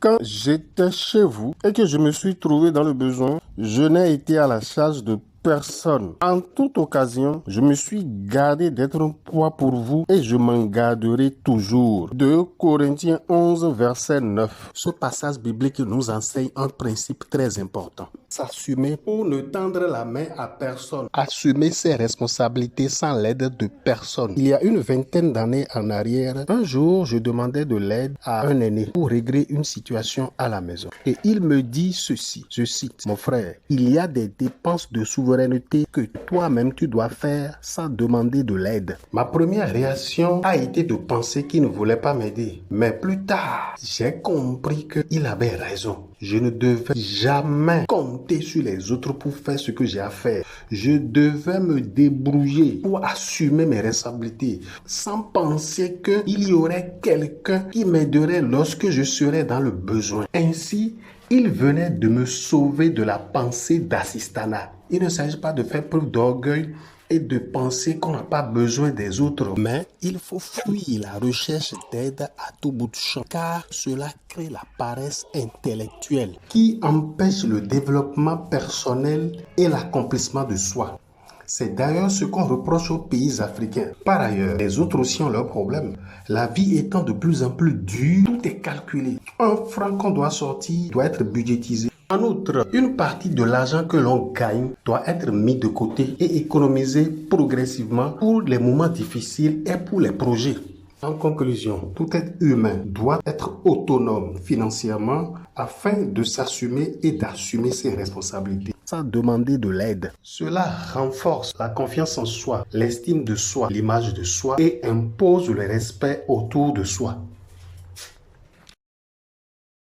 Quand j'étais chez vous et que je me suis trouvé dans le besoin, je n'ai été à la charge de personne. En toute occasion, je me suis gardé d'être un poids pour vous et je m'en garderai toujours. 2 Corinthiens 11, verset 9. Ce passage biblique nous enseigne un principe très important. S'assumer pour ne tendre la main à personne. Assumer ses responsabilités sans l'aide de personne. Il y a une vingtaine d'années en arrière, un jour, je demandais de l'aide à un aîné pour régler une situation à la maison. Et il me dit ceci, je cite, « Mon frère, il y a des dépenses de souveraineté que toi-même tu dois faire sans demander de l'aide. » Ma première réaction a été de penser qu'il ne voulait pas m'aider. Mais plus tard, j'ai compris qu'il avait raison. Je ne devais jamais compter sur les autres pour faire ce que j'ai à faire. Je devais me débrouiller pour assumer mes responsabilités sans penser qu'il y aurait quelqu'un qui m'aiderait lorsque je serais dans le besoin. Ainsi, il venait de me sauver de la pensée d'assistanat. Il ne s'agit pas de faire preuve d'orgueil et de penser qu'on n'a pas besoin des autres. Mais il faut fuir la recherche d'aide à tout bout de champ, car cela crée la paresse intellectuelle qui empêche le développement personnel et l'accomplissement de soi. C'est d'ailleurs ce qu'on reproche aux pays africains. Par ailleurs, les autres aussi ont leurs problèmes. La vie étant de plus en plus dure, tout est calculé. Un franc qu'on doit sortir doit être budgétisé. En outre, une partie de l'argent que l'on gagne doit être mis de côté et économisé progressivement pour les moments difficiles et pour les projets. En conclusion, tout être humain doit être autonome financièrement afin de s'assumer et d'assumer ses responsabilités sans demander de l'aide. Cela renforce la confiance en soi, l'estime de soi, l'image de soi et impose le respect autour de soi.